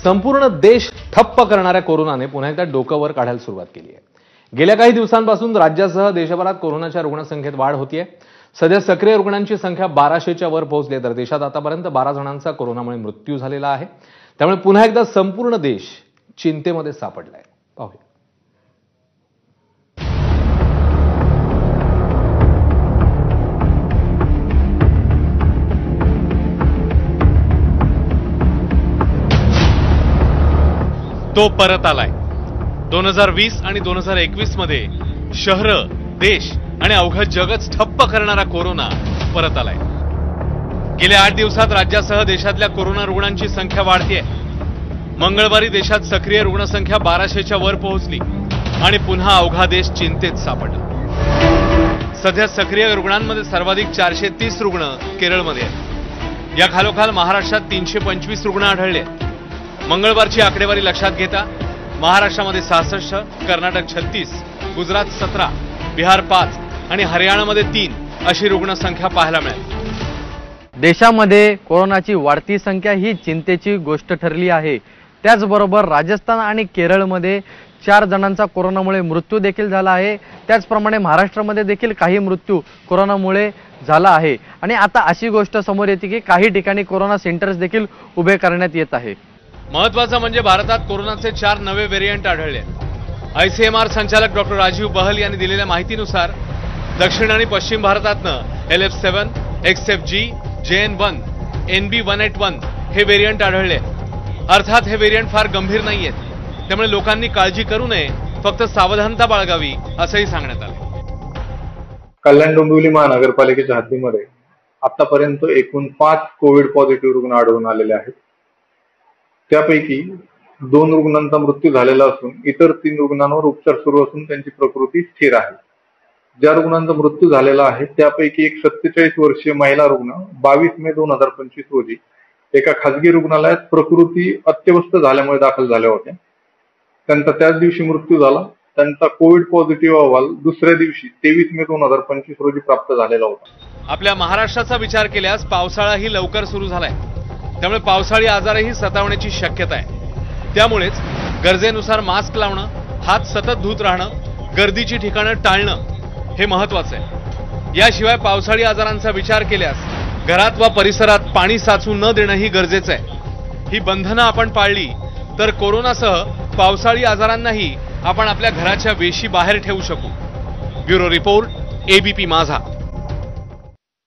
संपूर्ण देश ठप्प करणाऱ्या कोरोनाने पुन्हा एकदा डोकं वर काढायला सुरुवात केली आहे। गेल्या काही दिवसांपासून राज्यासह देशभरात कोरोनाच्या रुग्णसंख्येत वाढ होतीये। सध्या सक्रिय रुग्णांची संख्या 1200च्या वर पोहोचली तर देशात आतापर्यंत 12 जणांचा कोरोनामुळे मृत्यू झालेला आहे। त्यामुळे पुन्हा एकदा संपूर्ण देश चिंतेमध्ये सापडलाय। पाहूया। तो परत आलाय। 2020 आणि 2021 मध्ये शहर, देश आणि अवघं जगच ठप्प करणारा कोरोना परत आलाय। गेल्या 8 दिवसात राज्यासह देशातल्या कोरोना रुग्णांची संख्या वाढतेय। मंगळवारी देशात सक्रिय रुग्णसंख्या 1200च्या वर पोहोचली आणि पुन्हा अवघा देश चिंतेत सापडला। सध्या सक्रिय रुग्णांमध्ये सर्वाधिक 430 रुग्ण केरळमध्ये आहेत। या खालोखाल महाराष्ट्रात 325 रुग्ण आढळले। मंगळवारची आकडेवारी लक्षात घेता महाराष्ट्रामध्ये 66, कर्नाटक 36, गुजरात 17, बिहार 5 आणि हरियाणामध्ये 3 अशी रुग्णसंख्या पाहायला मिळाली। देशामध्ये कोरोनाची वाढती संख्या ही चिंतेची गोष्ट ठरली आहे। त्याचबरोबर राजस्थान आणि केरळमध्ये 4 जणांचा कोरोनामुळे मृत्यू देखील झाला आहे। त्याचप्रमाणे महाराष्ट्रामध्ये देखील काही मृत्यू कोरोनामुळे झाला आहे आणि आता अशी गोष्ट समोर येते की काही ठिकाणी कोरोना सेंटर्स देखील उभे करण्यात येत आहे। महत्त्वाचं म्हणजे भारतात कोरोनाचे 4 नवे व्हेरिएंट आढळले। आयसीएमआर संचालक डॉक्टर राजीव बहल यांनी दिलेल्या माहितीनुसार दक्षिण आणि पश्चिम भारतातनं LF7, XFG, JN1, NB181 हे व्हेरिएंट आढळले। अर्थात हे व्हेरिएंट फार गंभीर नाहीयेत, त्यामुळे लोकांनी काळजी करू नये, फक्त सावधानता बाळगावी असंही सांगण्यात आलं। कल्याण डोंबिवली महानगरपालिकेच्या हद्दीमध्ये आतापर्यंत एकूण 5 कोविड पॉझिटिव्ह रुग्ण आढळून आलेले आहेत। त्यापैकी 2 रुग्णांचा मृत्यू झालेला असून इतर 3 रुग्णांवर उपचार सुरू असून त्यांची प्रकृती स्थिर आहे। ज्या रुग्णांचा मृत्यू झालेला आहे त्यापैकी एक 47 वर्षीय महिला रुग्ण 22 मे 2025 रोजी एका खासगी रुग्णालयात प्रकृती अत्यवस्थ झाल्यामुळे दाखल झाल्या होत्या। त्यांचा त्याच दिवशी मृत्यू झाला। त्यांचा कोविड पॉझिटिव्ह अहवाल दुसऱ्या दिवशी 23 मे 2025 रोजी प्राप्त झालेला होता। आपल्या महाराष्ट्राचा विचार केल्यास पावसाळाही लवकर सुरू झालाय, त्यामुळे पावसाळी आजारही सतावण्याची शक्यता आहे। त्यामुळेच गरजेनुसार मास्क लावणं, हात सतत धुत राहणं, गर्दीची ठिकाणं टाळणं हे महत्त्वाचं आहे। याशिवाय पावसाळी आजारांचा विचार केल्यास घरात वा परिसरात पाणी साचू न देणंही गरजेचं आहे। ही बंधनं आपण पाळली तर कोरोनासह पावसाळी आजारांनाही आपण आपल्या घराच्या वेशी बाहेर ठेवू शकू। ब्युरो रिपोर्ट, ABP माझा।